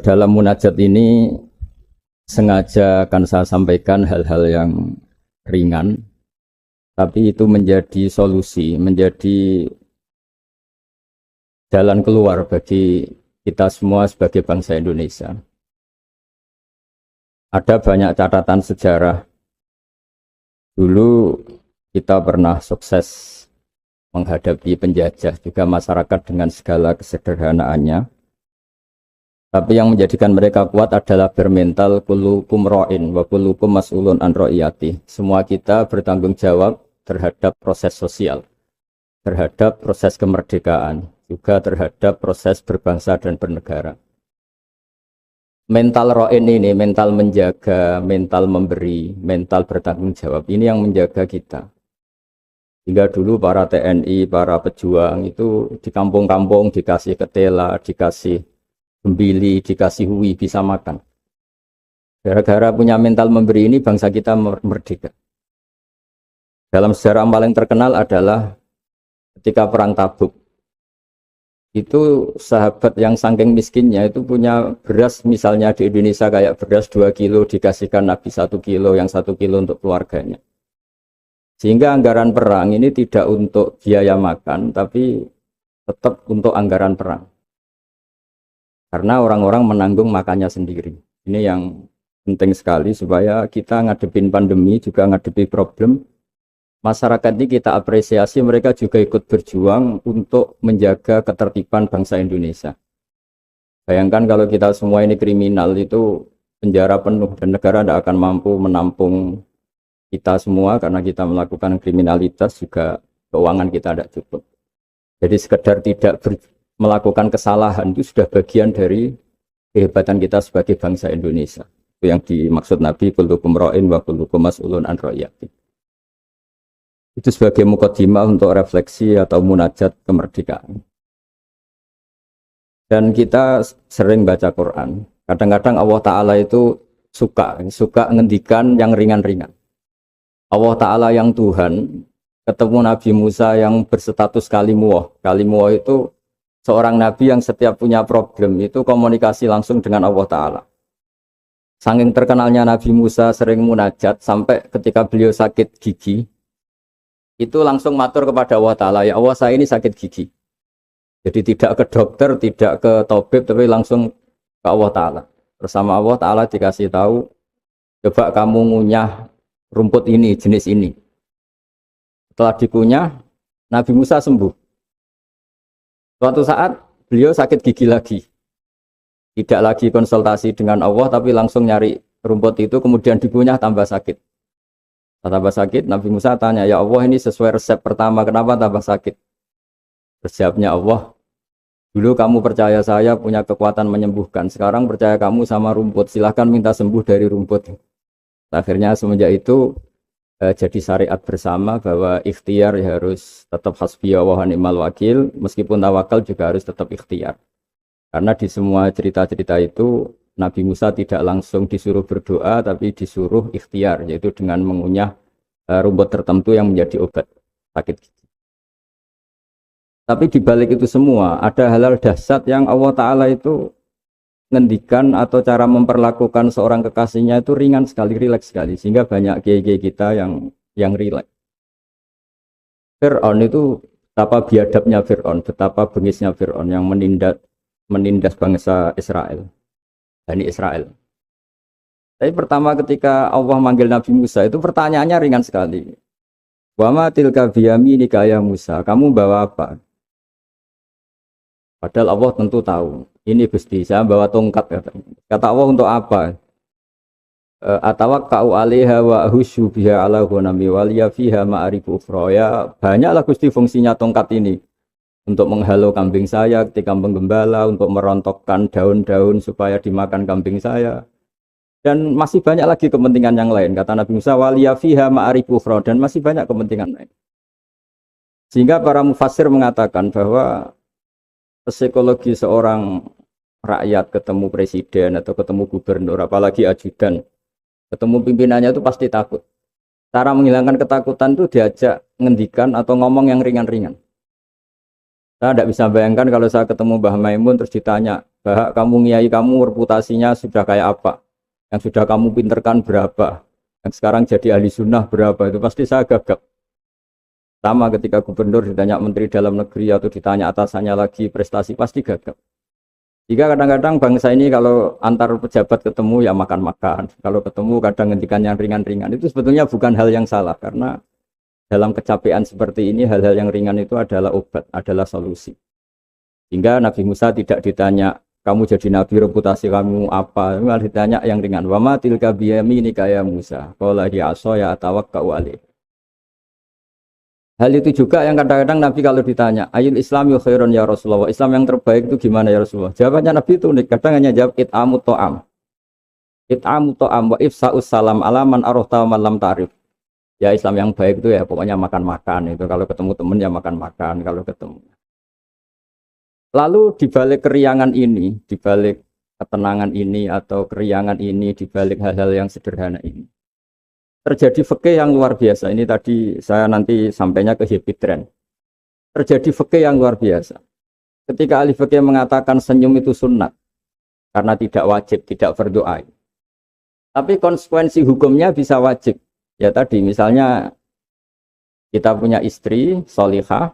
Dalam munajat ini sengaja akan saya sampaikan hal-hal yang ringan, tapi itu menjadi solusi, menjadi jalan keluar bagi kita semua sebagai bangsa Indonesia. Ada banyak catatan sejarah. Dulu kita pernah sukses menghadapi penjajah, juga masyarakat dengan segala kesederhanaannya. Tapi yang menjadikan mereka kuat adalah bermental kullukum ra'in wa kullukum mas'ulun an ra'iyati. Semua kita bertanggung jawab terhadap proses sosial, terhadap proses kemerdekaan, juga terhadap proses berbangsa dan bernegara. Mental ra'in ini, mental menjaga, mental memberi, mental bertanggung jawab, ini yang menjaga kita. Hingga dulu para TNI, para pejuang itu di kampung-kampung dikasih ketela, dikasih gembili, dikasih hui, bisa makan. Gara-gara punya mental memberi ini bangsa kita merdeka. Dalam sejarah paling terkenal adalah ketika perang Tabuk. Itu sahabat yang saking miskinnya itu punya beras, misalnya di Indonesia kayak beras 2 kilo dikasihkan Nabi 1 kilo, yang 1 kilo untuk keluarganya. Sehingga anggaran perang ini tidak untuk biaya makan, tapi tetap untuk anggaran perang. Karena orang-orang menanggung makannya sendiri. Ini yang penting sekali supaya kita ngadepin pandemi, juga ngadepi problem. Masyarakat ini kita apresiasi, mereka juga ikut berjuang untuk menjaga ketertiban bangsa Indonesia. Bayangkan kalau kita semua ini kriminal, itu penjara penuh dan negara tidak akan mampu menampung kita semua karena kita melakukan kriminalitas, juga keuangan kita tidak cukup. Jadi sekedar tidak melakukan kesalahan itu sudah bagian dari kehebatan kita sebagai bangsa Indonesia. Itu yang dimaksud Nabi kullukum ra'in wa kullukum mas'ulun an ra'iyati. Itu sebagai mukadimah untuk refleksi atau munajat kemerdekaan. Dan kita sering baca Quran. Kadang-kadang Allah Ta'ala itu suka ngendikan yang ringan-ringan. Allah Ta'ala yang Tuhan ketemu Nabi Musa yang berstatus kalimuwah. Kalimuwah itu seorang nabi yang setiap punya problem itu komunikasi langsung dengan Allah Ta'ala. Saking terkenalnya Nabi Musa sering munajat sampai ketika beliau sakit gigi, itu langsung matur kepada Allah Ta'ala, ya Allah saya ini sakit gigi. Jadi tidak ke dokter, tidak ke tabib, tapi langsung ke Allah Ta'ala. Bersama Allah Ta'ala dikasih tahu, coba kamu ngunyah rumput ini, jenis ini. Setelah dikunyah, Nabi Musa sembuh. Suatu saat beliau sakit gigi lagi. Tidak lagi konsultasi dengan Allah, tapi langsung nyari rumput itu, kemudian dikunyah tambah sakit. Tambah sakit, Nabi Musa tanya, ya Allah ini sesuai resep pertama, kenapa tambah sakit? Resepnya Allah, dulu kamu percaya saya punya kekuatan menyembuhkan, sekarang percaya kamu sama rumput, silahkan minta sembuh dari rumput. Akhirnya semenjak itu jadi syariat bersama bahwa ikhtiar harus tetap hasbiyallah wa ni'mal wakil, meskipun tawakal juga harus tetap ikhtiar. Karena di semua cerita-cerita itu Nabi Musa tidak langsung disuruh berdoa, tapi disuruh ikhtiar, yaitu dengan mengunyah rumput tertentu yang menjadi obat sakit gigi. Tapi di balik itu semua ada hal-hal dahsyat yang Allah Ta'ala itu ngendikan, atau cara memperlakukan seorang kekasihnya itu ringan sekali, rileks sekali, sehingga banyak kiai-kiai kita yang rileks. Fir'aun itu betapa biadabnya Fir'aun, betapa bengisnya Fir'aun yang menindas bangsa Israel, Bani Israel. Tapi pertama ketika Allah manggil Nabi Musa itu pertanyaannya ringan sekali. Wa ma tilka biyaminika ya Musa, kamu bawa apa? Padahal Allah tentu tahu. Ini Gusti, saya bawa tongkat. Kata Allah, untuk apa? Atawakka'u 'alaiha wa ahusyu biha 'ala ghanami wa liya fiha ma'arifu ukhra. Ya, banyaklah Gusti fungsinya tongkat ini. Untuk menghalau kambing saya ketika menggembala, untuk merontokkan daun-daun supaya dimakan kambing saya. Dan masih banyak lagi kepentingan yang lain. Kata Nabi Musa, wa liya fiha ma'arifu ukhra, dan masih banyak kepentingan lain. Sehingga para mufassir mengatakan bahwa psikologi seorang rakyat ketemu presiden atau ketemu gubernur, apalagi ajudan, ketemu pimpinannya itu pasti takut. Cara menghilangkan ketakutan itu diajak ngendikan atau ngomong yang ringan-ringan. Saya tidak bisa bayangkan kalau saya ketemu Mbah Maimun terus ditanya, bahak kamu ngiyai kamu reputasinya sudah kayak apa, yang sudah kamu pinterkan berapa, yang sekarang jadi ahli sunnah berapa, itu pasti saya gagap. Sama ketika gubernur ditanya menteri dalam negeri atau ditanya atasannya lagi prestasi, pasti gagap. Jika kadang-kadang bangsa ini kalau antar pejabat ketemu ya makan-makan, kalau ketemu kadang ngendikan yang ringan-ringan, itu sebetulnya bukan hal yang salah, karena dalam kecapean seperti ini hal-hal yang ringan itu adalah obat, adalah solusi. Hingga Nabi Musa tidak ditanya, kamu jadi nabi reputasi kamu apa, malah ditanya yang ringan. Wa ma tilka biyaminika ya Musa, qala hiya asaya atawakkau alaih. Hal itu juga yang kadang-kadang Nabi kalau ditanya, ayul Islam khairun ya Rasulullah, Islam yang terbaik itu gimana ya Rasulullah? Jawabannya Nabi itu unik, kadang hanya jawab it'amu to'am. It'amu to'am wa ifsa'us salam alaman arofta malam ta'rif. Ya Islam yang baik itu ya pokoknya makan-makan, itu kalau ketemu teman ya makan-makan, kalau ketemu. Lalu dibalik keriangan ini, dibalik ketenangan ini atau keriangan ini, dibalik hal-hal yang sederhana ini, terjadi fikih yang luar biasa. Ini tadi saya nanti sampainya ke habit trend. Terjadi fikih yang luar biasa. Ketika ahli fikih mengatakan senyum itu sunnat, karena tidak wajib, tidak fardhu ain. Tapi konsekuensi hukumnya bisa wajib. Ya tadi misalnya kita punya istri solihah,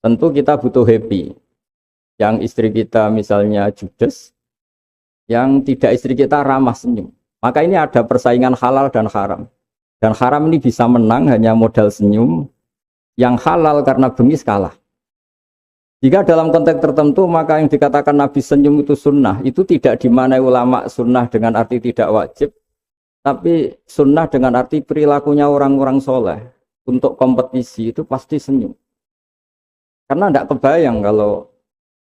tentu kita butuh happy. Yang istri kita misalnya judes, yang tidak istri kita ramah senyum. Maka ini ada persaingan halal dan haram. Dan haram ini bisa menang hanya modal senyum. Yang halal karena bengis kalah. Jika dalam konteks tertentu maka yang dikatakan Nabi senyum itu sunnah. Itu tidak dimanai ulama sunnah dengan arti tidak wajib. Tapi sunnah dengan arti perilakunya orang-orang soleh. Untuk kompetisi itu pasti senyum. Karena tidak kebayang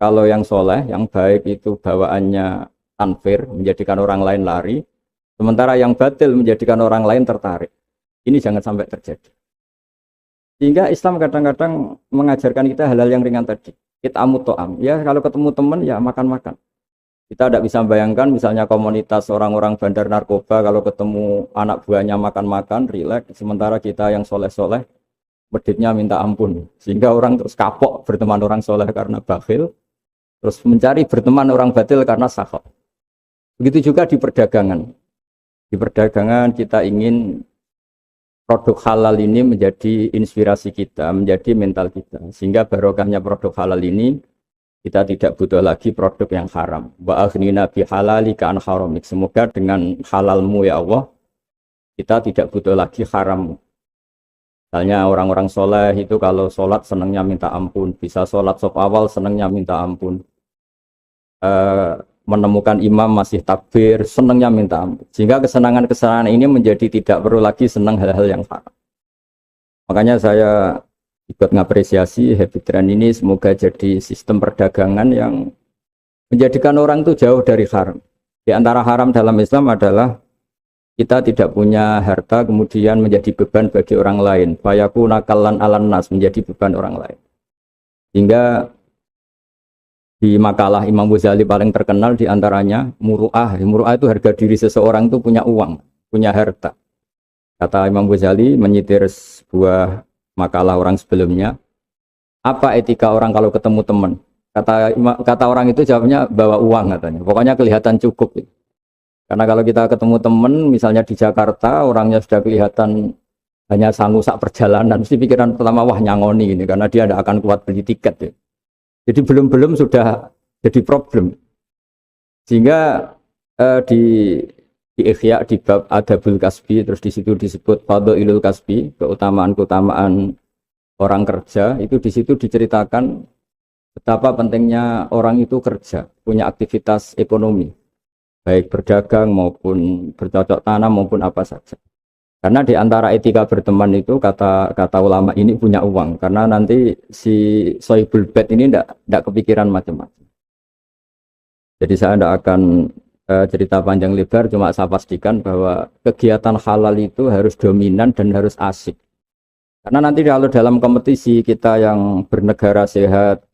kalau yang soleh, yang baik itu bawaannya tanfir, menjadikan orang lain lari. Sementara yang batil menjadikan orang lain tertarik. Ini jangan sampai terjadi. Sehingga Islam kadang-kadang mengajarkan kita hal-hal yang ringan tadi. It'amu to'am. Ya kalau ketemu teman ya makan-makan. Kita tidak bisa bayangkan misalnya komunitas orang-orang bandar narkoba kalau ketemu anak buahnya makan-makan, rileks. Sementara kita yang soleh-soleh, meditnya minta ampun. Sehingga orang terus kapok berteman orang soleh karena bakhil. Terus mencari berteman orang batil karena sakhab. Begitu juga di perdagangan. Di perdagangan kita ingin produk halal ini menjadi inspirasi kita, menjadi mental kita. Sehingga barokahnya produk halal ini, kita tidak butuh lagi produk yang haram. Wa aghnina bi halalika an haramik. Semoga dengan halalmu ya Allah, kita tidak butuh lagi haram. Misalnya orang-orang soleh itu kalau sholat senangnya minta ampun. Bisa sholat sop awal senangnya minta ampun. Menemukan imam masih takbir, senangnya minta ampun. Sehingga kesenangan-kesenangan ini menjadi tidak perlu lagi senang hal-hal yang haram. Makanya saya ikut mengapresiasi habit trend ini, semoga jadi sistem perdagangan yang menjadikan orang itu jauh dari haram. Di antara haram dalam Islam adalah kita tidak punya harta kemudian menjadi beban bagi orang lain. Fayaku nakalan alan nas, menjadi beban orang lain. Hingga di makalah Imam Ghazali paling terkenal diantaranya muru'ah. Muru'ah itu harga diri seseorang itu punya uang, punya harta. Kata Imam Ghazali menyitir sebuah makalah orang sebelumnya, apa etika orang kalau ketemu teman? Kata orang itu jawabnya bawa uang katanya. Pokoknya kelihatan cukup. Karena kalau kita ketemu teman, misalnya di Jakarta, orangnya sudah kelihatan hanya sanggup sak perjalanan, mesti pikiran pertama wah nyangoni ini, karena dia tidak akan kuat beli tiket. Ya. Jadi belum sudah jadi problem. Sehingga di Ihya di bab Adabul Kasbi, terus di situ disebut Fadhailul Kasbi, keutamaan-keutamaan orang kerja, itu di situ diceritakan betapa pentingnya orang itu kerja, punya aktivitas ekonomi, baik berdagang maupun bercocok tanam maupun apa saja. Karena di antara etika berteman itu kata ulama ini punya uang, karena nanti si sohibul bait ini tidak kepikiran macam-macam. Jadi saya tidak akan cerita panjang lebar, cuma saya pastikan bahwa kegiatan halal itu harus dominan dan harus asik. Karena nanti kalau dalam kompetisi kita yang bernegara sehat,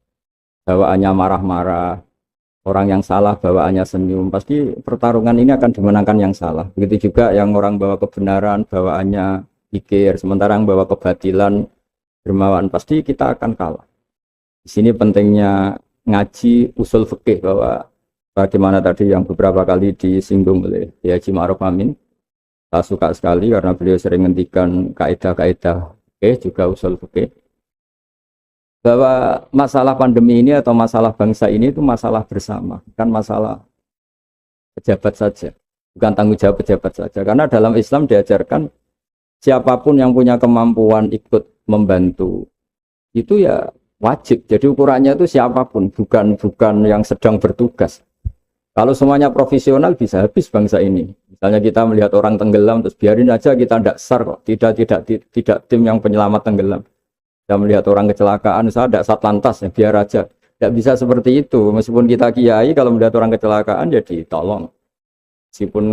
bawaannya marah-marah, orang yang salah bawaannya senyum, pasti pertarungan ini akan dimenangkan yang salah. Begitu juga yang orang bawa kebenaran bawaannya pikir, sementara yang bawa kebatilan dermawan, pasti kita akan kalah. Di sini pentingnya ngaji usul fikih bahwa bagaimana tadi yang beberapa kali disinggung oleh Haji Ma'ruf Amin. Saya suka sekali karena beliau sering ngendikan kaidah-kaidah fikih juga usul fikih. Bahwa masalah pandemi ini atau masalah bangsa ini itu masalah bersama, bukan masalah pejabat saja, bukan tanggung jawab pejabat saja. Karena dalam Islam diajarkan siapapun yang punya kemampuan ikut membantu itu ya wajib. Jadi ukurannya itu siapapun, bukan yang sedang bertugas. Kalau semuanya profesional bisa habis bangsa ini. Misalnya kita melihat orang tenggelam terus biarin aja, kita tidak SAR kok, tidak tim yang penyelamat tenggelam. Kita melihat orang kecelakaan, saya tidak satlantas ya biar aja. Tidak bisa seperti itu. Meskipun kita kiai, kalau melihat orang kecelakaan ya ditolong. Meskipun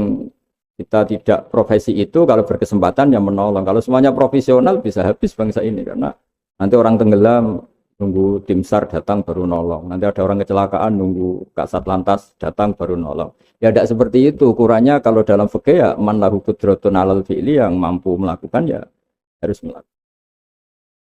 kita tidak profesi itu, kalau berkesempatan ya menolong. Kalau semuanya profesional bisa habis bangsa ini karena nanti orang tenggelam nunggu tim SAR datang baru nolong. Nanti ada orang kecelakaan nunggu Kasat Lantas datang baru nolong. Ya tidak seperti itu. Ukurannya kalau dalam fikih ya man lahu qudratun 'alal fi'li, yang mampu melakukan ya harus melakukan.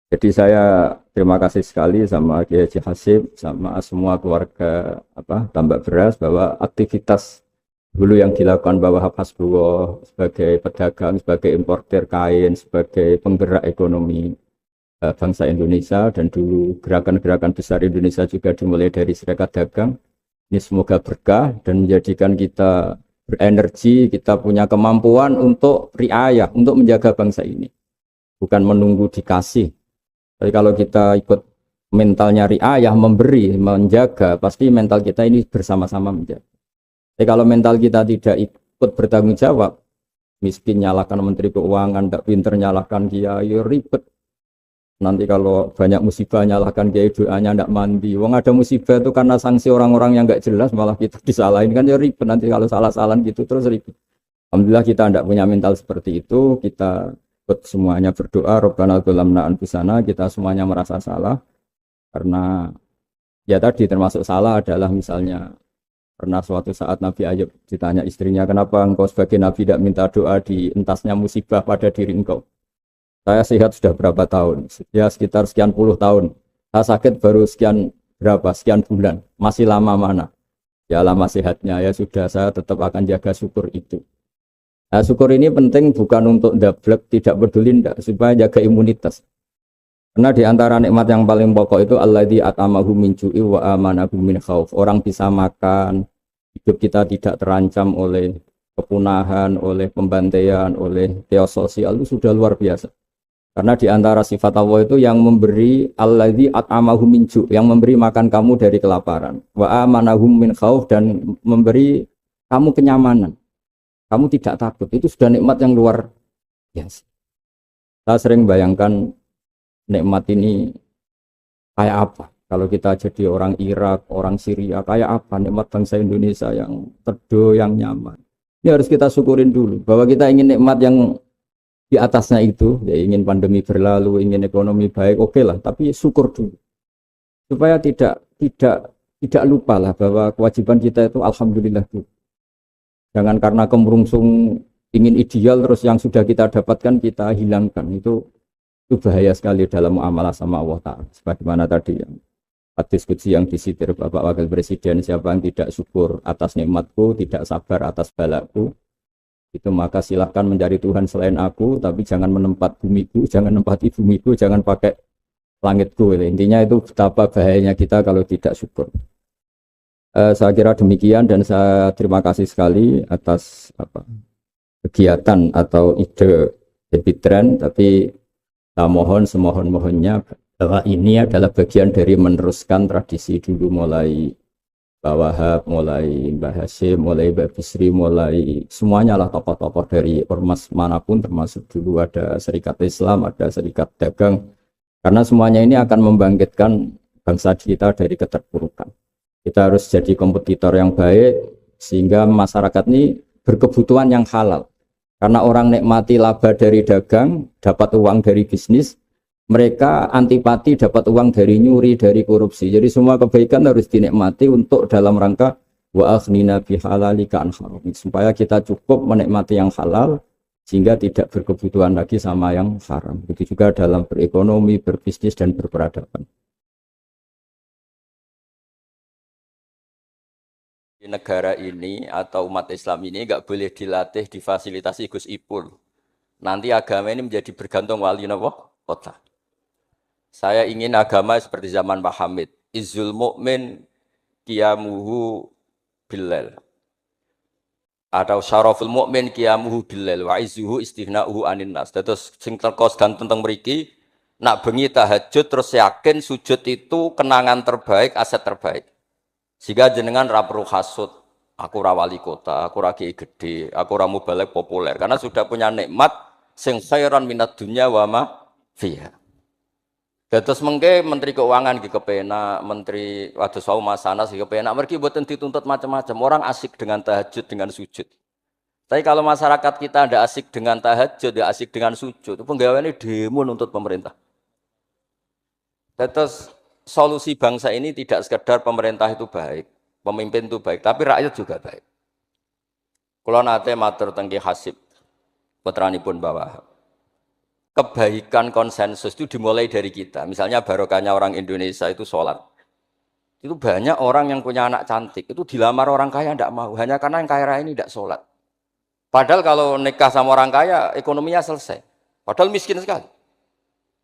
Jadi saya terima kasih sekali sama Kiai Haji Hasib sama semua keluarga Tambak Beras bahwa aktivitas dulu yang dilakukan bahwa Hasbullah sebagai pedagang, sebagai importer kain, sebagai penggerak ekonomi bangsa Indonesia, dan dulu gerakan-gerakan besar Indonesia juga dimulai dari Serikat Dagang. Ini semoga berkah dan menjadikan kita berenergi, kita punya kemampuan untuk riayah, untuk menjaga bangsa ini. Bukan menunggu dikasih. Tapi kalau kita ikut mentalnya riayah, memberi, menjaga, pasti mental kita ini bersama-sama menjaga. Tapi kalau mental kita tidak ikut bertanggung jawab, miskin nyalakan Menteri Keuangan, tidak pinter nyalakan kiai, ribet. Nanti kalau banyak musibah nyalahkan kiai, doanya tidak mandi. Wong ada musibah itu karena sanksi orang-orang yang nggak jelas, malah kita disalahin kan ya ribet. Nanti kalau salah-salah gitu terus ribet. Alhamdulillah kita tidak punya mental seperti itu. Kita semuanya berdoa, Rabbana dzalamna anfusana, kita semuanya merasa salah. Karena ya tadi termasuk salah adalah misalnya pernah suatu saat Nabi Ayub ditanya istrinya, kenapa engkau sebagai Nabi tidak minta doa di entasnya musibah pada diri engkau? Saya sehat sudah berapa tahun? Ya sekitar sekian puluh tahun. Saya sakit baru sekian bulan. Masih lama mana? Ya lama sehatnya. Ya sudah, saya tetap akan jaga syukur itu. Nah, syukur ini penting bukan untuk dablek, tidak peduli enggak, supaya jaga imunitas. Karena di antara nikmat yang paling pokok itu alladzi at'amahu min ju'i wa amanahu min khauf. Orang bisa makan, hidup kita tidak terancam oleh kepunahan, oleh pembantaian, oleh chaos sosial, itu sudah luar biasa. Karena di antara sifat Allah itu yang memberi alladzi at'amahu min ju', yang memberi makan kamu dari kelaparan, wa amanahum min khauf, dan memberi kamu kenyamanan. Kamu tidak takut. Itu sudah nikmat yang luar biasa. Saya sering bayangkan nikmat ini kayak apa. Kalau kita jadi orang Irak, orang Syria, kayak apa nikmat bangsa Indonesia yang teduh, yang nyaman. Ini harus kita syukurin dulu bahwa kita ingin nikmat yang di atasnya itu, ya ingin pandemi berlalu, ingin ekonomi baik, oke lah, tapi syukur dulu supaya tidak lupa lah bahwa kewajiban kita itu alhamdulillah dulu. Jangan karena kemerungsung ingin ideal terus yang sudah kita dapatkan kita hilangkan. Itu bahaya sekali dalam muamalah sama Allah Ta'ala. Sebagaimana tadi yang hadis qudsi yang disitir Bapak Wakil Presiden, siapa yang tidak syukur atas nikmatku, tidak sabar atas balaku, itu maka silahkan mencari Tuhan selain aku, tapi jangan menempat bumiku, jangan menempati bumiku, jangan pakai langitku. Intinya itu betapa bahayanya kita kalau tidak syukur. Saya kira demikian, dan saya terima kasih sekali atas kegiatan atau ide Happy Trend, tapi saya mohon semohon-mohonnya bahwa ini adalah bagian dari meneruskan tradisi dulu, mulai Pak Wahab, mulai Mbah Hasyim, mulai Mbak Bisri, mulai semuanya lah tokoh-tokoh dari ormas manapun, termasuk dulu ada Serikat Islam, ada Serikat Dagang, karena semuanya ini akan membangkitkan bangsa kita dari keterpurukan. Kita harus jadi kompetitor yang baik sehingga masyarakat ini berkebutuhan yang halal. Karena orang nikmati laba dari dagang, dapat uang dari bisnis, mereka antipati dapat uang dari nyuri, dari korupsi. Jadi semua kebaikan harus dinikmati untuk dalam rangka wa aghnina bihalalika an haram, supaya kita cukup menikmati yang halal sehingga tidak berkebutuhan lagi sama yang haram. Begitu juga dalam berekonomi, berbisnis, dan berperadaban. negara ini atau umat Islam ini nggak boleh dilatih difasilitasi Gus Ipul. Nanti agama ini menjadi bergantung wali napa? Kota. Saya ingin agama seperti zaman Pak Hamid. Izzul mu'min qiyamuhu billal. Atau syaraful mu'min qiyamuhu billal wa izzuhu istighna'uhu anin nas. Terus sing teko dan tentang mriki nak bengi tahajud terus yakin sujud itu kenangan terbaik, aset terbaik. Sehingga jenengan ra perlu hasud, aku ra wali kota, aku ra kiai gede, aku ra mubalek populer karena sudah punya nikmat sing khairan minad dunya wa ma fiha. Dados mengke menteri keuangan iki kepenak, menteri wados wau Masanas iki kepenak, mergi mboten dituntut macam-macam. Orang asik dengan tahajud, dengan sujud. Tapi kalau masyarakat kita ndak asik dengan tahajud, ndak asik dengan sujud, penggaweane demo nuntut pemerintah. Dados solusi bangsa ini tidak sekedar pemerintah itu baik, pemimpin itu baik, tapi rakyat juga baik. Kula nate matur teng Ki Hasib, putranipun Mbah Wahab. Kebaikan konsensus itu dimulai dari kita. Misalnya barokahnya orang Indonesia itu sholat. Itu banyak orang yang punya anak cantik, itu dilamar orang kaya tidak mau, hanya karena yang kaya raya ini tidak sholat. Padahal kalau nikah sama orang kaya, ekonominya selesai. Padahal miskin sekali.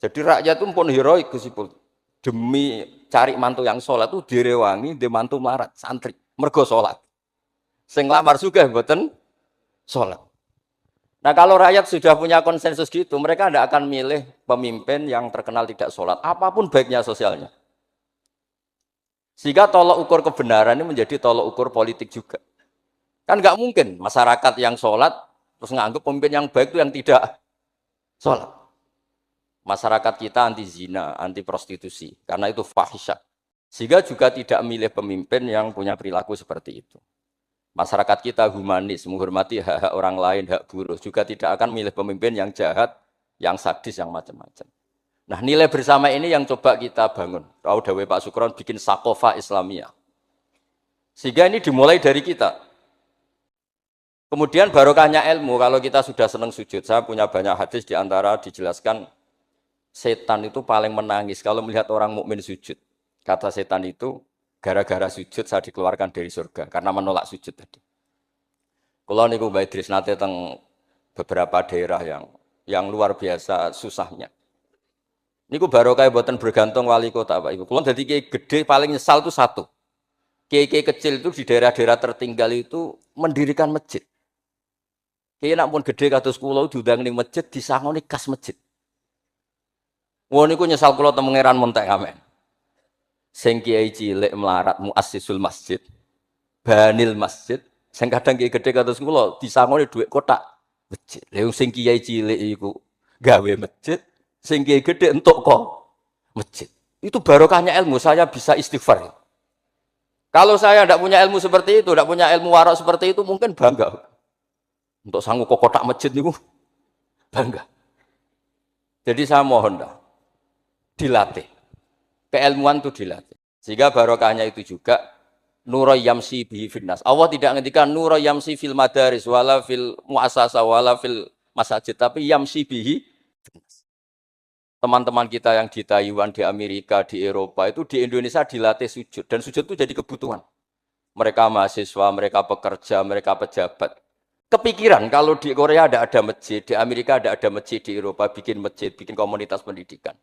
Jadi rakyat itu pun heroik Gus Ipul. Demi cari mantu yang sholat itu direwangi, di mantu melarat, santri, mergo sholat. Sing lamar sugih mboten sholat. Nah kalau rakyat sudah punya konsensus gitu, mereka tidak akan milih pemimpin yang terkenal tidak sholat, apapun baiknya sosialnya. Sehingga tolok ukur kebenaran ini menjadi tolok ukur politik juga. Kan nggak mungkin masyarakat yang sholat terus nganggap pemimpin yang baik itu yang tidak sholat. Masyarakat kita anti zina, anti prostitusi, karena itu fahisyah. Sehingga juga tidak memilih pemimpin yang punya perilaku seperti itu. Masyarakat kita humanis, menghormati hak-hak orang lain, hak buruh, juga tidak akan memilih pemimpin yang jahat, yang sadis, yang macam-macam. Nah nilai bersama ini yang coba kita bangun. Tahu dawuh Pak Sukron bikin sakofa Islamiyah. Sehingga ini dimulai dari kita. Kemudian barokahnya ilmu, kalau kita sudah senang sujud, saya punya banyak hadis diantara dijelaskan setan itu paling menangis kalau melihat orang mukmin sujud. Kata setan itu, gara-gara sujud saya dikeluarkan dari surga karena menolak sujud tadi. Kalau niku Mbak Idris nate teng beberapa daerah yang luar biasa susahnya. Niku barokah boten bergantung wali kota Pak Ibu. Kalau jadi kiai gede paling nyesal itu satu. Kiai-kiai kecil itu di daerah-daerah tertinggal itu mendirikan masjid. Kiai nak pun gede kados kula diundang ning masjid disangoni kas masjid. Wong niku nyesal kula teng pangeran montek amen. Sing kiai cilik melarat muassisul masjid, banil masjid, sing kadang kiai gede kados kula disangoni dhuwit kotak masjid. Lha sing kiai cilik iku gawe masjid, sing kiai gede entuk kok masjid. Itu barokahnya ilmu, saya bisa istighfar. Kalau saya tidak punya ilmu seperti itu, tidak punya ilmu warak seperti itu, mungkin bangga. Untuk sanggup kok kotak masjid niku bangga. Jadi saya mohon dah dilatih. Keilmuan itu dilatih. Sehingga barokahnya itu juga nura yamsi bihi finnas. Allah tidak ngendikan nura yamsi fil madaris wala fil muassasah wala fil masajid, tapi yamsi bihi finnas. Teman-teman kita yang di Taiwan, di Amerika, di Eropa itu di Indonesia dilatih sujud dan sujud itu jadi kebutuhan. Mereka mahasiswa, mereka pekerja, mereka pejabat. Kepikiran kalau di Korea ada masjid, di Amerika ada masjid, di Eropa bikin masjid, bikin komunitas pendidikan.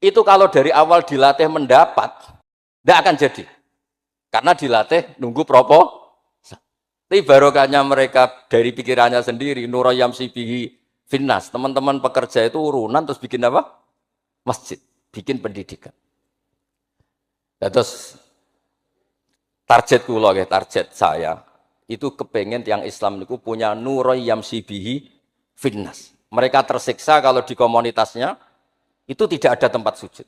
Itu kalau dari awal dilatih mendapat, tidak akan jadi. Karena dilatih nunggu tapi barokahnya mereka dari pikirannya sendiri, nurayam sibihi finnas. Teman-teman pekerja itu urunan terus bikin apa? Masjid, bikin pendidikan. Nah, terus target kula, target saya itu kepengen yang Islam itu punya nurayam sibihi finnas. Mereka tersiksa kalau di komunitasnya itu tidak ada tempat sujud.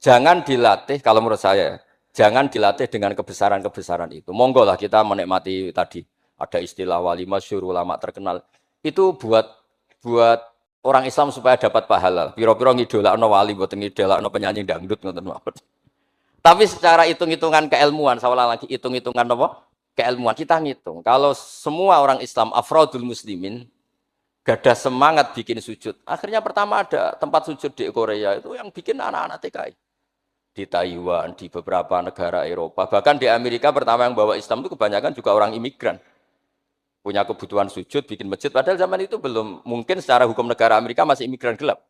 Jangan dilatih, kalau menurut saya, jangan dilatih dengan kebesaran-kebesaran itu. Monggo lah kita menikmati tadi. Ada istilah wali masyhur, ulama terkenal. Itu buat orang Islam supaya dapat pahala. Piro-piro ngidolakno wali, boten ngidolakno penyanyi dangdut ngoten mawon. Tapi secara hitung-hitungan keilmuan, saya ulang lagi, hitung-hitungan apa? Keilmuan kita ngitung. Kalau semua orang Islam afrodul muslimin gadah semangat bikin sujud. Akhirnya pertama ada tempat sujud di Korea itu yang bikin anak-anak TKI. di Taiwan, di beberapa negara Eropa, bahkan di Amerika pertama yang bawa Islam itu kebanyakan juga orang imigran. Punya kebutuhan sujud, bikin masjid, padahal zaman itu belum mungkin secara hukum negara Amerika masih imigran gelap.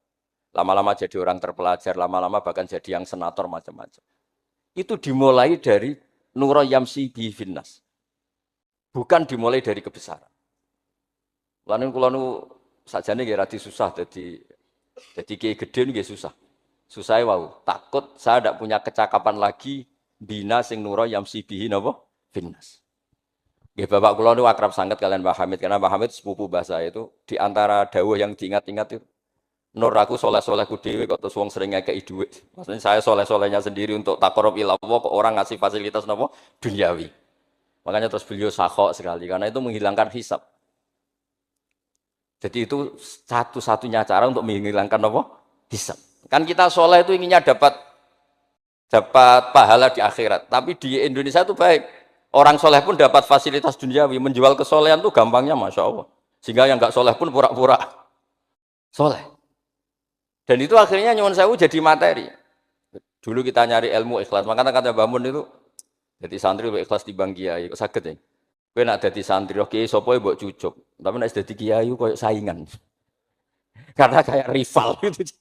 Lama-lama jadi orang terpelajar, lama-lama bahkan jadi yang senator macam-macam. Itu dimulai dari Nuro Yamsi bi Finnas. Bukan dimulai dari kebesaran. Lalu kalau sajane nggih radi susah jadi kiai gede nggih susah. Susah wow, takut saya tidak punya kecakapan lagi bina sing Nuro Yamsi bi napa Finnas. Nggih Bapak kula niku akrab sangat kalian Mbah Hamid karena Mbah Hamid sepupu bahasa itu di antara dawuh yang diingat-ingat itu nur aku soleh-solehku dhewe kok terus wong sering ngekeki dhuwit. Maksudnya saya soleh-solehnya sendiri untuk taqarrub ila Allah kok orang ngasih fasilitas napa duniawi. Makanya terus beliau sakhok sekali karena itu menghilangkan hisab. Jadi itu satu-satunya cara untuk menghilangkan apa? Hisab. Kan kita soleh itu inginnya dapat pahala di akhirat. Tapi di Indonesia itu baik. Orang soleh pun dapat fasilitas duniawi. Menjual kesolehan itu gampangnya Masya Allah. Sehingga yang nggak soleh pun pura-pura soleh. Dan itu akhirnya nyuwun sewu jadi materi. Dulu kita nyari ilmu ikhlas. Makanya kata Mbah Mun itu, jadi santri ikhlas di bang kiai. Kok sakit ya? Kowe nak dadi santri oke sapa mbok cucuk. Tapi nek dadi kiai koyo saingan. Karena kayak rival gitu.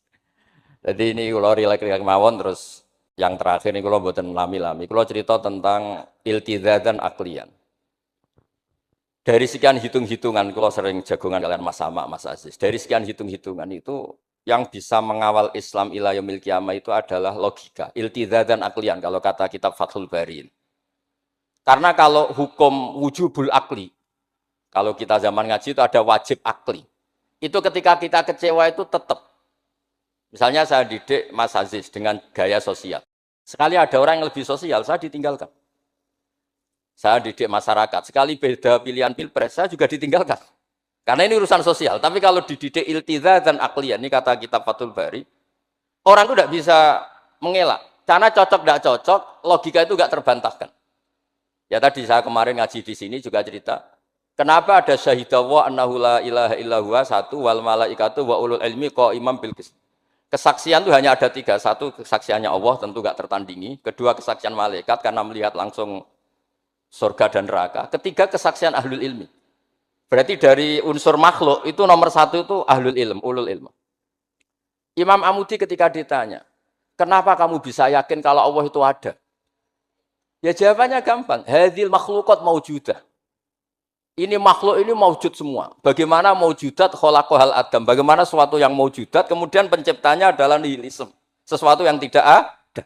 Jadi ini kalau rileks mawon terus yang terakhir ini kalau mboten lami-lami. Kalau cerita tentang iltizatan aklian. Dari sekian hitung-hitungan, kalau sering jagongan kalian Mas Sama, Mas Aziz. Dari sekian hitung-hitungan itu yang bisa mengawal Islam ila yaumil qiyamah itu adalah logika. Iltizatan aklian kalau kata kitab Fathul Bari. Karena kalau hukum wujubul akli, kalau kita zaman ngaji itu ada wajib akli. Itu ketika kita kecewa itu tetap. Misalnya saya didik Mas Aziz dengan gaya sosial. Sekali ada orang yang lebih sosial, saya ditinggalkan. Saya didik masyarakat. Sekali beda pilihan pilpres, saya juga ditinggalkan. Karena ini urusan sosial. Tapi kalau dididik iltizatan akliyah, ini kata kitab Fathul Bari, orang itu tidak bisa mengelak. Karena cocok tidak cocok, logika itu tidak terbantahkan. Ya tadi saya kemarin ngaji di sini juga cerita, kenapa ada syahidallah annahu la ilaha illallah satu wal malaikatu wa ulul ilmi qaimam bil qist. Kesaksian itu hanya ada tiga. Satu, kesaksiannya Allah tentu gak tertandingi. Kedua, kesaksian malaikat karena melihat langsung surga dan neraka. Ketiga, kesaksian ahlul ilmi. Berarti dari unsur makhluk itu nomor satu itu ahlul ilm, ulul ilm. Imam Amudi ketika ditanya, kenapa kamu bisa yakin kalau Allah itu ada? Ya jawabannya gampang. Hadhil makhluqat maujudah. Ini makhluk ini maujud semua. Bagaimana maujudat khalaqahal adam? Bagaimana sesuatu yang maujudat kemudian penciptanya adalah nihilisme. Sesuatu yang tidak ada.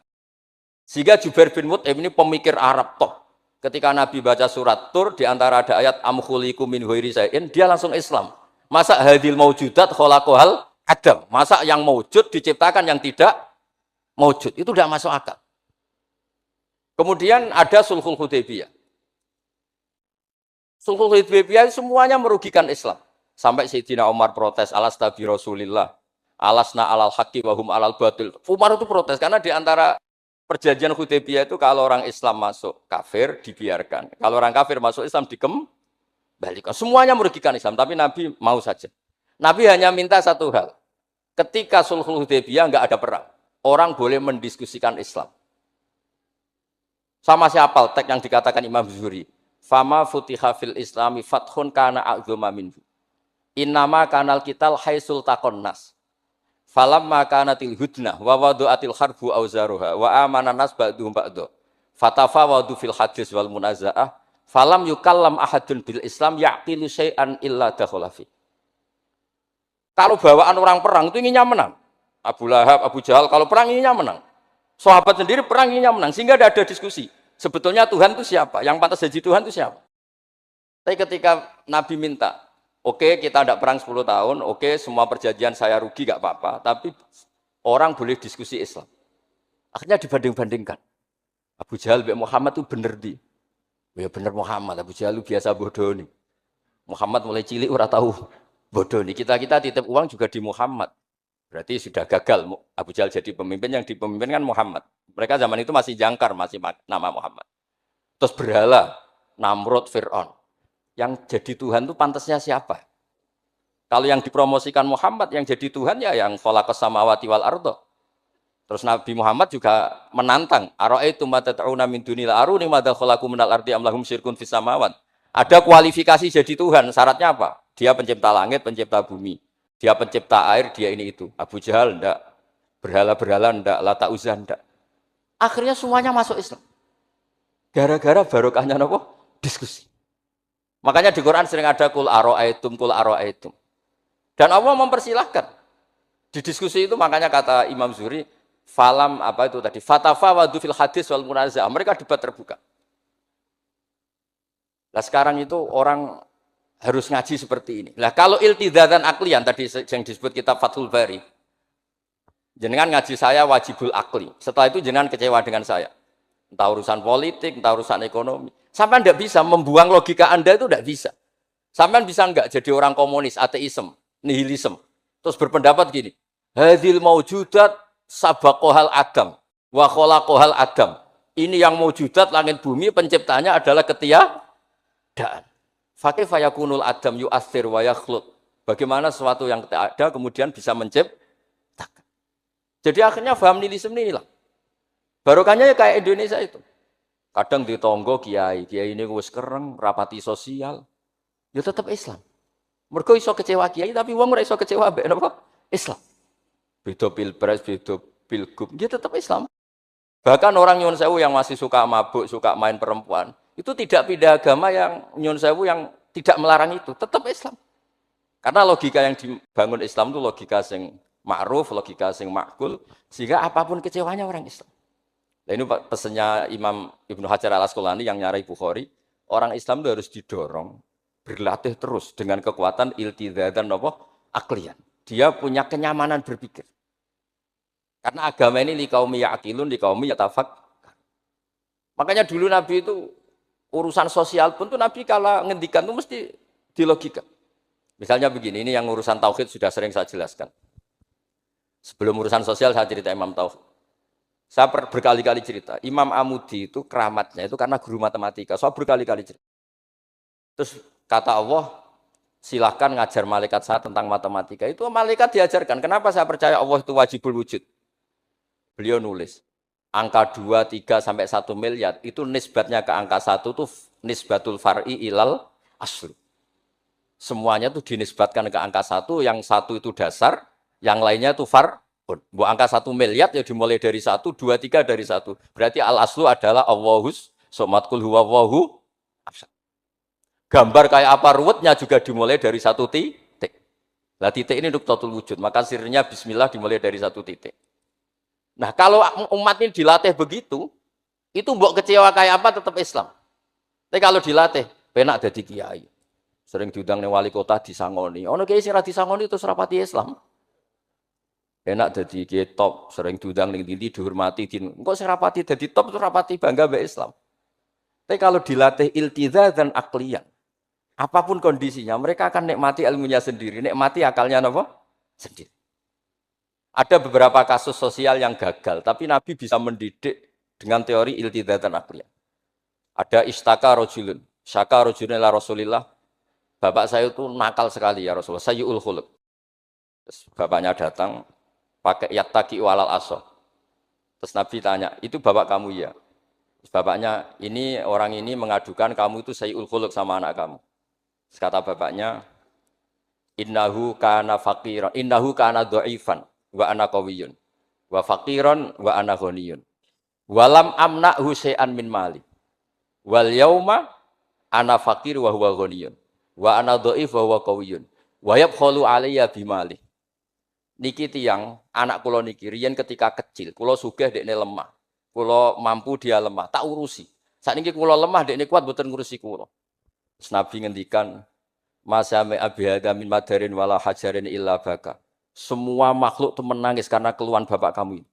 Sehingga Jubair bin Mut'im ini pemikir Arab toh. Ketika Nabi baca surat Tur di antara ada ayat am khuliqu min ghairi syai'in, dia langsung Islam. Masa hadhil maujudat khalaqahal adam? Masa yang maujud diciptakan yang tidak maujud? Itu tidak masuk akal. Kemudian ada Sulhul Hudaybiyah. Sulhul Hudaybiyah semuanya merugikan Islam. Sampai Sayyidina Umar protes, alasta bi Rasulillah, alasna alal haqqi wa hum alal batil. Umar itu protes karena di antara perjanjian Hudaybiyah itu kalau orang Islam masuk kafir dibiarkan. Kalau orang kafir masuk Islam dikembalikan. Semuanya merugikan Islam, tapi Nabi mau saja. Nabi hanya minta satu hal. Ketika Sulhul Hudaybiyah enggak ada perang, orang boleh mendiskusikan Islam. Sama siapa teks yang dikatakan Imam Zuhri? Fama futiha fil islami fathun kana a'zuma minhu. Innama kanal kital haisul taqon nas. Falamma kanatil hudnah wa wadu'atil harbu auzaruha wa amana nas ba'duhum ba'du. Fatafawadu fil hadis wal munaza'ah. Falam yukallam ahadun bil islam yaqilu syai'an illa dakhulafi. Kalau bawaan orang perang itu inginnya menang. Abu Lahab, Abu Jahal kalau perang inginnya menang. Sahabat sendiri perang inginnya menang sehingga tidak ada diskusi. Sebetulnya Tuhan itu siapa? Yang pantas jadi Tuhan itu siapa? Tapi ketika Nabi minta, oke, kita tidak perang 10 tahun, oke, semua perjanjian saya rugi gak apa-apa, tapi orang boleh diskusi Islam. Akhirnya dibanding-bandingkan. Abu Jahal dan Muhammad itu bener di. Ya bener Muhammad, Abu Jahal itu biasa bodoh nih. Muhammad mulai cilik ora tahu bodoh nih. Kita titip uang juga di Muhammad. Berarti sudah gagal Abu Jahal jadi pemimpin, yang dipemimpinkan Muhammad. Mereka zaman itu masih jangkar, masih nama Muhammad. Terus berhala, Namrud, Fir'aun. Yang jadi Tuhan itu pantasnya siapa? Kalau yang dipromosikan Muhammad, yang jadi Tuhan ya yang khalaqas samawati wal ardh. Terus Nabi Muhammad juga menantang, ara'aitum ma tad'una min dunil aruni madza khalaqu minal ardi am lahum syirkun fis samawat. Ada kualifikasi jadi Tuhan, syaratnya apa? Dia pencipta langit, pencipta bumi. Dia pencipta air, dia ini itu. Abu Jahal ndak, berhala-berhala ndak, Lata Uzza ndak. Akhirnya semuanya masuk Islam. Gara-gara barokahnya napa? Diskusi. Makanya di Quran sering ada kul ara'aitum, kul ara'aitum. Dan Allah mempersilahkan. Di diskusi itu makanya kata Imam Zuhri, falam apa itu tadi? Fatafawadu fil hadis wal munazah. Mereka debat terbuka. Nah sekarang itu orang harus ngaji seperti ini. Nah kalau iltidatan aklian tadi yang disebut kitab Fathul Bari, jenengan ngaji saya wajibul akli. Setelah itu jenengan kecewa dengan saya. Entah urusan politik, entah urusan ekonomi. Sampai tidak bisa membuang logika Anda itu tidak bisa. Sampai bisa enggak jadi orang komunis, ateisme, nihilisme. Terus berpendapat gini, hadil maujudat sabaqohal adam, wa khalaqohal adam. Ini yang maujudat langit bumi penciptanya adalah ketiadaan. Fakih fayakunul adam yu'athir wa yakhluq. Bagaimana sesuatu yang tidak ada kemudian bisa menciptakan. Jadi akhirnya paham nihilisme inilah. Barokahnya ya kayak Indonesia itu. Kadang di tonggo kiai ini wis kereng, rapati sosial. Ya tetap Islam. Mergo iso kecewa kiai tapi wong ora iso kecewa mbek napa? Islam. Beda pilpres, beda pilgub, dia tetap Islam. Bahkan orang nyun sewu yang masih suka mabuk, suka main perempuan, itu tidak pindah agama yang nyun sewu yang tidak melarang itu, tetap Islam. Karena logika yang dibangun Islam itu logika sing ma'ruf, logika sing makul, sehingga apapun kecewanya orang Islam. Nah ini pesannya Imam Ibnu Hajar al-Asqalani yang nyarai Bukhari, orang Islam itu harus didorong, berlatih terus dengan kekuatan iltizatan aklian. Dia punya kenyamanan berpikir. Karena agama ini liqaumi ya'qilun, liqaumi yatafak. Makanya dulu Nabi itu urusan sosial pun tuh Nabi kalau ngendikan itu mesti dilogika. Misalnya begini, ini yang urusan tauhid sudah sering saya jelaskan. Sebelum urusan sosial saya cerita Imam Tauhid. Saya berkali-kali cerita, Imam Amudi itu keramatnya itu karena guru matematika. Saya berkali-kali cerita. Terus kata Allah, silahkan ngajar malaikat saya tentang matematika. Itu malaikat diajarkan. Kenapa saya percaya Allah itu wajibul wujud? Beliau nulis, angka 2, 3, sampai 1 miliar, itu nisbatnya ke angka 1 itu nisbatul far'i ilal aslu. Semuanya itu dinisbatkan ke angka 1, yang 1 itu dasar, yang lainnya itu far'un. Bu angka 1 miliar ya dimulai dari 1, 2, 3 dari 1. Berarti al aslu adalah Allahus, somatkul huwa wahu, gambar kayak apa ruwetnya juga dimulai dari 1 titik. Nah titik ini nuktatul wujud, maka sirnya bismillah dimulai dari 1 titik. Nah kalau umat ini dilatih begitu, itu mbok kecewa kayak apa tetap Islam. Tapi kalau dilatih, penak jadi kiai. Sering diundang wali kota disangoni. Ono kiai sing ra disangoni itu serapati Islam. Enak jadi kiai top, sering diundang ning ndi dihormati. Engko sing rapati dadi top itu rapati bangga mbek Islam. Tapi kalau dilatih iltizatan aklian, apapun kondisinya, mereka akan nikmati ilmunya sendiri, nikmati akalnya apa? Sendiri. Ada beberapa kasus sosial yang gagal, tapi Nabi bisa mendidik dengan teori iltizatan akliyah. Ada istaka rojulun, syaka rojulun ila Rasulillah. Bapak saya itu nakal sekali ya Rasulullah, sayyul khuluq. Terus bapaknya datang pakai yattaqi walal aso. Terus Nabi tanya, itu bapak kamu ya? Terus bapaknya, ini orang ini mengadukan kamu itu sayyul khuluq sama anak kamu. Terus kata bapaknya, innahu kana faqiran, innahu kana dhaifan. Wa ana qawiyun wa faqiran wa ana ghaniyun walam amna'hu syai'an min mali wal yauma ana faqir wa huwa ghaniyun wa ana dhaif wa huwa qawiyun wa yabkhalu alayya bimali. Niki tiyang anak kula niki riyen ketika kecil kula sugih dekne lemah, kula mampu dia lemah, tak urusi. Sakniki kula lemah dekne kuat mboten ngurusi kula. Terus Nabi ngendikan masame abihada min madarin wala hajarin illa baka. Semua makhluk itu menangis karena keluhan bapak kamu ini.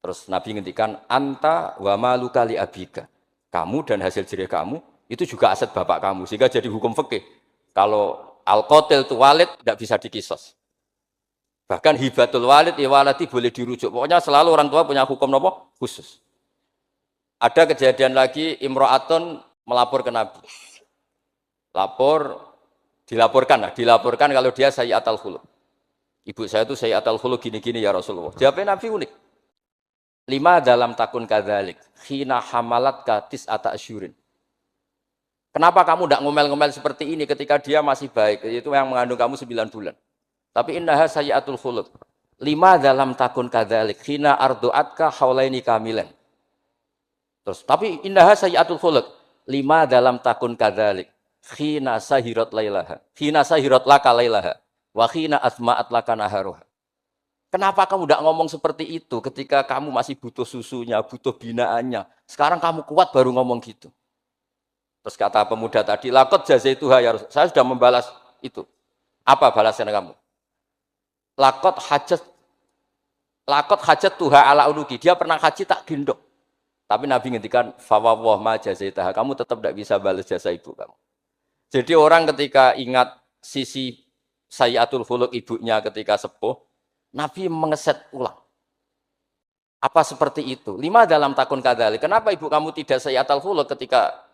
Terus Nabi ngendikan anta wa maluka li abika. Kamu dan hasil jerih kamu itu juga aset bapak kamu. Sehingga jadi hukum fikih. Kalau al-qatil itu walid tidak bisa dikisos. Bahkan hibatul walid ya waladi boleh dirujuk. Pokoknya selalu orang tua punya hukum apa? Khusus. Ada kejadian lagi imro'atun melapor ke Nabi. Dilaporkan kalau dia sayyi'atul khuluq. Ibu saya itu sayyi'atul khuluq gini-gini ya Rasulullah. Jawabnya Nabi unik. Lima dalam takun kadzalik, khina hamalat katis ata asyurin. Kenapa kamu tidak ngomel-ngomel seperti ini ketika dia masih baik? Itu yang mengandung kamu 9 bulan. Tapi innaha sayyatul khuluq. Lima dalam takun kadzalik, khina ardu'atka haulaini kamilan. Terus, tapi innaha sayyatul khuluq. Lima dalam takun kadzalik, khina sahirat lailaha. Khina sahirat laka lailaha. Wa khina asma'at laka naharuha. Kenapa kamu tidak ngomong seperti itu ketika kamu masih butuh susunya, butuh binaannya. Sekarang kamu kuat baru ngomong gitu. Terus kata pemuda tadi, lakot jazaituha ya Rasul. Saya sudah membalas itu. Apa balasan kamu? Lakot hajat tuha ala unuki. Dia pernah haji tak gendong. Tapi Nabi ngendikan, fawwah ma jazaitaha. Kamu tetap tidak bisa balas jasa ibu kamu. Jadi orang ketika ingat sisi sayyatul khuluq ibunya ketika sepuh, Nabi mengeset ulang. Apa seperti itu? Lima dalam takun kadzalik. Kenapa ibu kamu tidak sayyatul khuluq ketika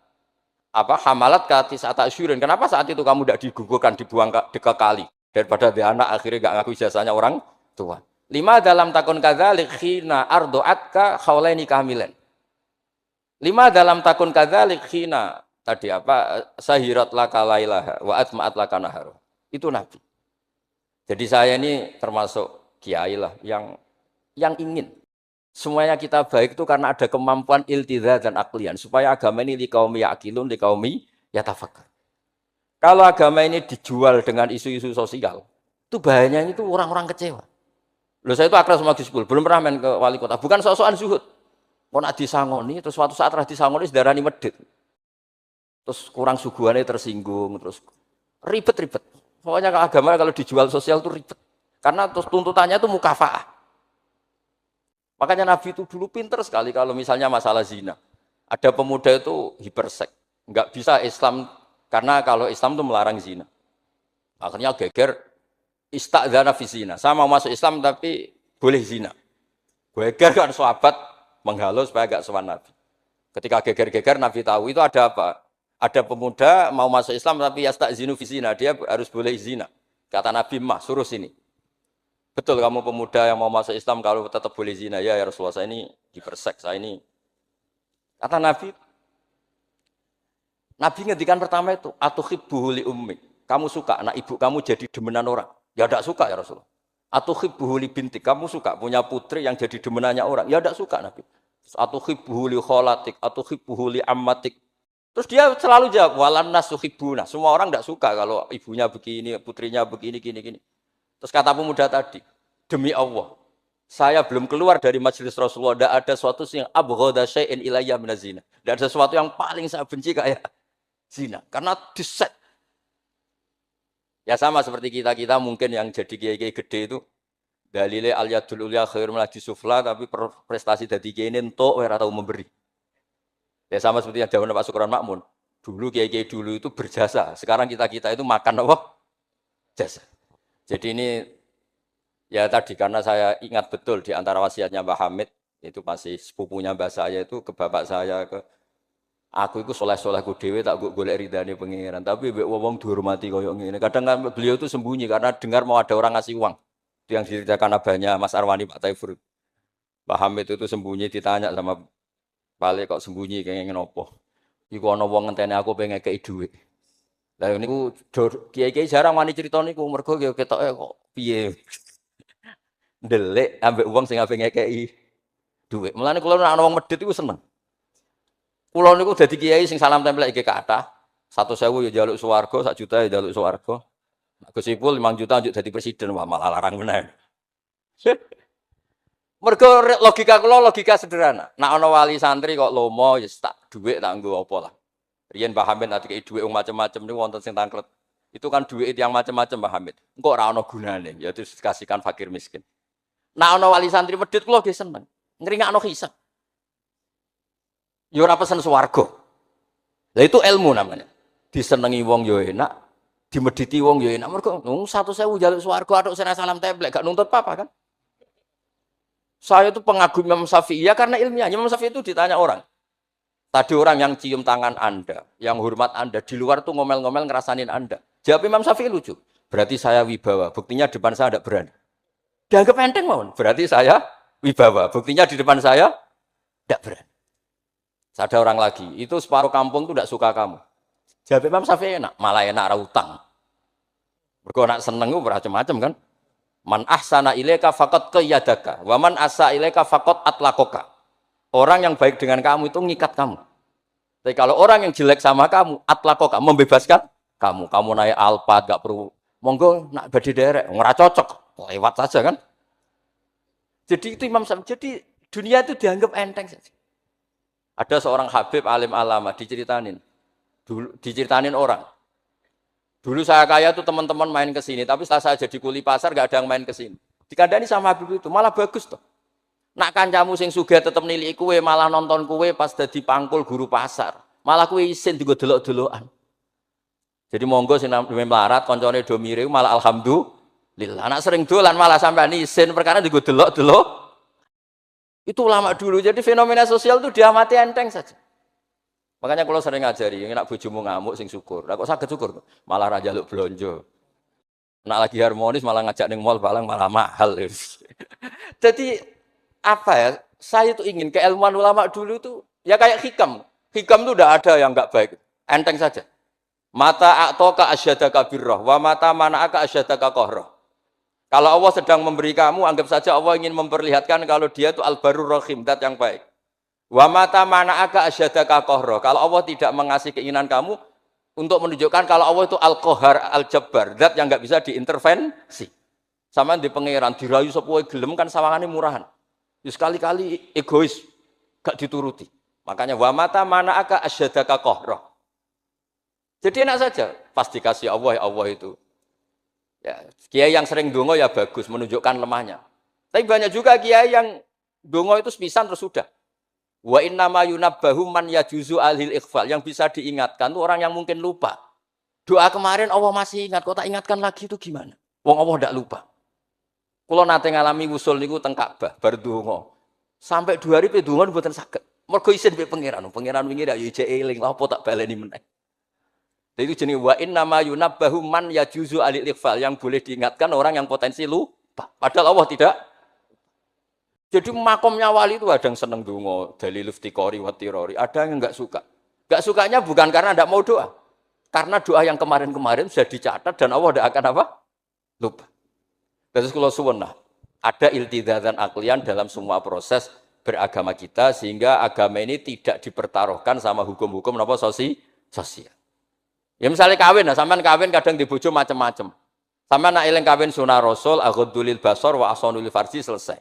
hamalat katis ata asyurin? Kenapa saat itu kamu tidak digugurkan, dibuang ke kali daripada dia anak akhirnya nggak ngaku jasanya orang tua? Lima dalam takun kadzalik khina ardu'atka haulaini kamilan. Lima dalam takun kadzalik khina tadi sahirat laka lailaha wa atma'at laka naharu. Itu Nabi. Jadi saya ini termasuk kiai lah yang ingin semuanya kita baik itu karena ada kemampuan iltidza dan aklian supaya agama ini liqaumi yaqilun liqaumi yatafakkar. Kalau agama ini dijual dengan isu-isu sosial, itu bahayanya itu orang-orang kecewa. Loh saya itu akrab sama Gus Pul, belum pernah main ke wali kota, bukan sok-sokan zuhud. Mau nak disangoni, terus suatu saat rah disangoni sedarani medit. Terus kurang suguhannya tersinggung, terus ribet-ribet. Pokoknya agama kalau dijual sosial itu ribet. Karena terus tuntutannya itu mukafaah. Makanya Nabi itu dulu pinter sekali kalau misalnya masalah zina. Ada pemuda itu hiperseks. Enggak bisa Islam, karena kalau Islam itu melarang zina. Akhirnya geger, ista'dzana fi zina. Saya mau masuk Islam tapi boleh zina. Geger kan sahabat menghalau supaya enggak sowan Nabi. Ketika geger-geger Nabi tahu itu ada apa? Ada pemuda mau masuk Islam tapi yasta'zinu fi zina. Dia harus boleh zina. Kata Nabi, suruh sini. Betul kamu pemuda yang mau masuk Islam kalau tetap boleh zina. Ya Rasulullah, saya ini diperseks, saya ini. Kata Nabi ngendikan pertama itu, atuhibbuhu li ummi. Kamu suka anak ibu kamu jadi demenan orang? Ya tidak suka ya Rasulullah. Atuhibbuhu li bintik. Kamu suka punya putri yang jadi demenannya orang? Ya tidak suka Nabi. Atuhibbuhu li kholatik, atuhibbuhu li ammatik. Terus dia selalu jawab, walan nasuhibbuna. Semua orang tidak suka kalau ibunya begini, putrinya begini, gini. Terus kata pemuda tadi, demi Allah, saya belum keluar dari majelis Rasulullah, tidak ada sesuatu yang abghadha syai'in ilayya minaz zina. Tidak ada sesuatu yang paling saya benci kayak zina. Karena diset. Ya sama seperti kita mungkin yang jadi kiai-kiai gede itu, dalile al-yadul ulya khairul minal sufla, tapi prestasi dari kiai ini entuk ora tahu memberi. Ya sama seperti yang zaman Pak Sukron Makmun. Dulu kiai-kiai dulu itu berjasa, sekarang kita itu makan apa? Jasa. Jadi ini ya tadi karena saya ingat betul di antara wasiatnya Mbah Hamid itu masih sepupunya mbah saya itu ke bapak saya ke aku itu soleh-solehku dhewe tak golek ridane pangeran tapi mbek wong dihormati koyo ngene. Kadang kan beliau itu sembunyi karena dengar mau ada orang ngasih uang. Itu yang diceritakan abahnya Mas Arwani Pak Taifur. Mbah Hamid itu sembunyi ditanya sama Pale kok sembunyi kenging nopo. Iku ana wong ngenteni aku pengen ngekeki dhuwit. Lah niku kiai-kiai jarang wani crita niku mergo ketoke kok piye. Ndelik ambek wong sing ape ngekeki dhuwit. Mulane kula nek ana wong medhit iku seneng. Kula niku dadi kiai sing salam tempel iki kathah. 1.000 ya njaluk swarga, 1 juta ya njaluk swarga. Gus Ipul 5 juta njuk dadi presiden wah malah larang meneh. Mergo logika kula logika sederhana. Nek ana wali santri kok lomo ya tak dhuwit tak nggo apa lah. Riyen Mbah Hamid ati kei dhuwit wong macam-macam niku wonten sing tangklet. Itu kan dhuwit yang macam-macam Mbah Hamid. Engko ora ana gunane, ya terus dikasihkan fakir miskin. Nek ana wali santri medhit kula nggih seneng. Ngringakno hisab. Ya ora pesen swarga. Lah itu ilmu namanya. Disenengi wong ya enak, dimedhiti wong ya enak. Mergo 1.000 njaluk swarga atuk sena salam templek gak nuntut apa-apa kan. Saya itu pengagum Imam Syafi'i ya karena ilmiah. Imam Syafi'i itu ditanya orang. Tadi orang yang cium tangan Anda, yang hormat Anda, di luar tuh ngomel-ngomel ngerasanin Anda. Jawab Imam Syafi'i lucu. Berarti saya wibawa. Buktinya depan saya tidak berani. Dianggap enteng mohon. Berarti saya wibawa. Buktinya di depan saya tidak berani. Ada orang lagi, itu separuh kampung itu tidak suka kamu. Jawab Imam Syafi'i enak, malah enak rautang. Mergo nak seneng ku macam-macam kan. Man ahsana ilaika faqad qayyadaka, wa man asa ilaika faqad atlaqaka. Orang yang baik dengan kamu itu ngikat kamu. Tapi kalau orang yang jelek sama kamu, atlaqaka, membebaskan kamu. Kamu naik Alphard gak perlu monggo nak badhe derek, ora cocok, lewat saja kan. Jadi itu Imam Syafi'i. Jadi dunia itu dianggap enteng saja. Ada seorang Habib alim alama diceritain orang. Dulu saya kaya tuh teman-teman main ke sini, tapi setelah saya jadi kuli pasar gak ada yang main ke sini. Dikandani sama Habib itu, malah bagus toh. Nak kancamu sing sugih tetep niliki kowe, malah nonton kowe pas dadi pangkul guru pasar. Malah kowe isin digo delok-delokan. Jadi monggo sing melarat kancane do mirip malah alhamdulillah. Anak sering dolan malah sampean isin perkara digo delok-delok. Itu ulama dulu. Jadi fenomena sosial itu diamati enteng saja. Makanya kalau sering ngajari, nak bojomu ngamuk sing syukur. Lah kok saged syukur? Malah ra njaluk blonjo. Nak lagi harmonis malah ngajak ning mall balang malah mahal. Jadi apa ya? Saya itu ingin keilmuan ulama dulu itu ya kayak hikam. Hikam itu udah ada yang enggak baik. Enteng saja. Mata a'toka asyadaka birrah wa mata mana'aka asyadaka qahrah. Kalau Allah sedang memberi kamu, anggap saja Allah ingin memperlihatkan kalau dia itu al-barur rahim, zat yang baik. Wa mata mana'aka asyadaka qahrah. Kalau Allah tidak mengasih keinginan kamu untuk menunjukkan kalau Allah itu al-qahar, al-jabbar, zat yang enggak bisa diintervensi. Sama di pangeran dirayu sepuhe gelem kan sawangane murahan. Ya sekali-kali egois, gak dituruti. Makanya wa mata mana'aka asyadaka qahrah. Jadi enak saja, pasti kasih Allah ya Allah itu. Ya, kiai yang sering dongo ya bagus, menunjukkan lemahnya. Tapi banyak juga kiai yang dongo itu sepisan terus sudah. Wa inna ma yunabbahu man yajuzu alil ikhfal, yang bisa diingatkan itu orang yang mungkin lupa. Doa kemarin Allah masih ingat, kok tak ingatkan lagi itu gimana? Wong Allah tidak lupa. Kalau nate ngalami usul niku teng Ka'bah bar donga. Sampai 2 hari pe donga mboten saged. Mergo isin pe pangeran. Pangeran wingi rak yo ijek eling, lha apa tak baleni meneh. Itu jenis wa inna ma yunabbahu man yajuzu alil ikhfal, yang boleh diingatkan orang yang potensi lupa. Padahal Allah tidak. Jadi makomnya wali itu ada yang seneng donga, dalil iftiqori wa tirori, ada yang enggak suka. Enggak sukanya bukan karena enggak mau doa. Karena doa yang kemarin-kemarin sudah dicatat dan Allah tidak akan apa? Lupa. Terus kalau suwun ada iltizatan aklian dalam semua proses beragama kita sehingga agama ini tidak dipertaruhkan sama hukum-hukum apa sosial. Ya misalnya kawin, sampean kawin kadang dibojo macam-macam. Sampean nak eling kawin sunah Rasul, aghdulil basar wa ahsanul farji selesai.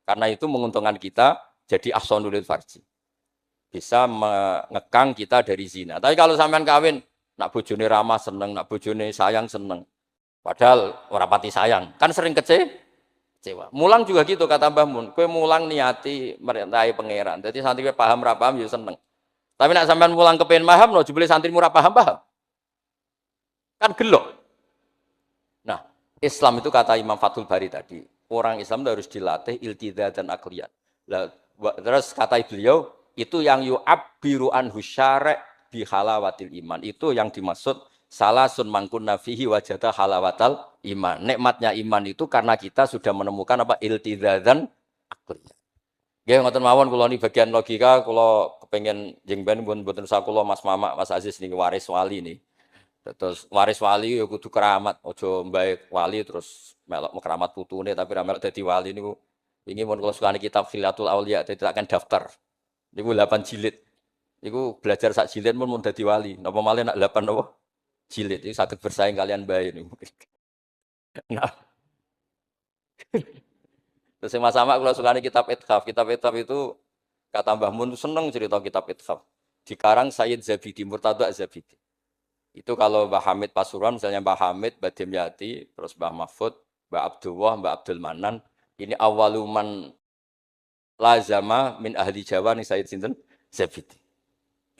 Karena itu menguntungkan kita jadi ahsanul farji. Bisa mengekang kita dari zina. Tapi kalau sampean kawin nak bojone ramah seneng, nak bojone sayang seneng. Padahal ora pati sayang, kan sering kecewa. Mulang juga gitu kata Mbah Mun, kowe mulang niati merintahi pangeran. Jadi santri kowe paham ra paham ya seneng. Tapi nak sampean mulang kepen paham lho, jebule santrimu ora paham. Kan gelok. Nah, Islam itu kata Imam Fathul Bari tadi, orang Islam itu harus dilatih iltiza dan akliyat. Terus kata beliau, itu yang yu'abbiru anhu syara' bi halawatil iman. Itu yang dimaksud salasun mangkunna fihi wajada halawatal iman. Nikmatnya iman itu karena kita sudah menemukan apa iltizadzan akliyah. Nggih ngoten mawon kula ni bagian logika kula kepengin jengben mboten sakula Mas Mamak, Mas Aziz niki waris wali nih. Terus waris wali ya kudu keramat, aja mbae wali terus melok keramat putune tapi ra melok dadi wali niku. Wingi mun kula sukani kitab Khilatul Auliya dadi akan daftar. Niku 8 jilid. Niku belajar sak jilid mun dadi wali. Napa malih nak 8 napa? Jilid itu sakit bersaing kalian bae niku. Nah. Terus sama-sama kalau sukani kitab Ithaf. Kitab Ithaf itu kata Mbah Mun seneng cerita kitab Ithaf. Dikarang Sayyid Zabidi, Murtada Zabidi. Itu kalau Mbah Hamid Pasuruan, misalnya Mbah Hamid, Mbah Dimyati, terus Mbah Mahfud, Mbah Abdullah, Mbah Abdul Manan. Ini awaluman lazama min ahli Jawa nih Sayyid Sinten Zabidi.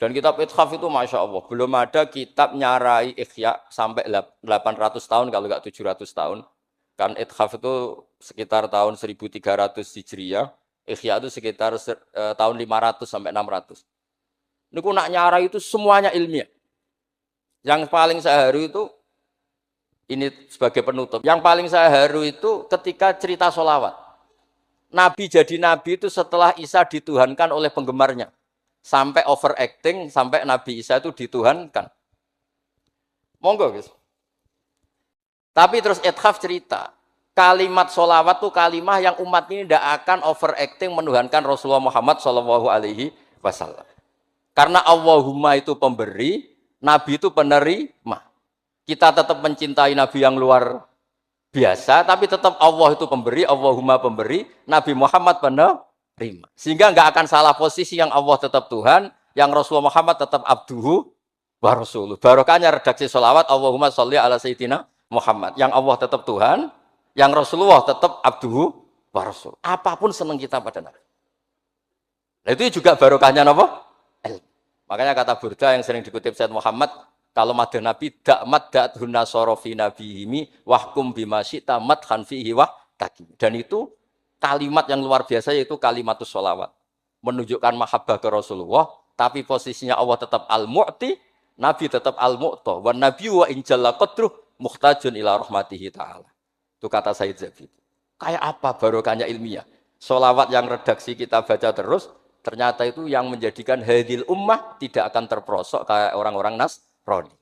Dan kitab Ithaf itu Masya Allah, belum ada kitab nyarai Ikhya sampai 800 tahun kalau enggak 700 tahun. Kan Ithaf itu sekitar tahun 1300 Hijriah, Ikhya itu sekitar tahun 500 sampai 600. Niku nak nyarai itu semuanya ilmiah. Yang paling saya haru itu, ini sebagai penutup, yang paling saya haru itu ketika cerita sholawat. Nabi jadi nabi itu setelah Isa dituhankan oleh penggemarnya. Sampai overacting, sampai Nabi Isa itu dituhankan. Monggo guys. Tapi terus Ithaf cerita, kalimat sholawat itu kalimah yang umat ini tidak akan overacting menuhankan Rasulullah Muhammad Shallallahu Alaihi Wasallam. Karena Allahumma itu pemberi, Nabi itu penerima. Kita tetap mencintai Nabi yang luar biasa, tapi tetap Allah itu pemberi, Allahumma pemberi, Nabi Muhammad penerima. Sehingga nggak akan salah posisi, yang Allah tetap Tuhan, yang Rasulullah Muhammad tetap abduhu wa rasuluh. Barokahnya redaksi sholawat, Allahumma sholli ala sayyidina Muhammad. Yang Allah tetap Tuhan, yang Rasulullah tetap abduhu wa rasuluh. Apapun senang kita pada Nabi. Nah, itu juga barokahnya apa? Makanya kata Burda yang sering dikutip Sayyid Muhammad, kalau madah Nabi dakmat da'athun nasorofi nabihimi wahkum bima syi'ta madhan fihi wahtakim. Dan itu kalimat yang luar biasa, yaitu kalimatus sholawat. Menunjukkan mahabbah ke Rasulullah, tapi posisinya Allah tetap al-mu'ti, Nabi tetap al-mu'ta. Wa nabi wa injalla qadruh muhtajun ila rahmatihi ta'ala. Itu kata Sayyid Zabid. Kayak apa barokahnya ilmiah? Sholawat yang redaksi kita baca terus, ternyata itu yang menjadikan hadil ummah tidak akan terperosok kayak orang-orang Nasrani.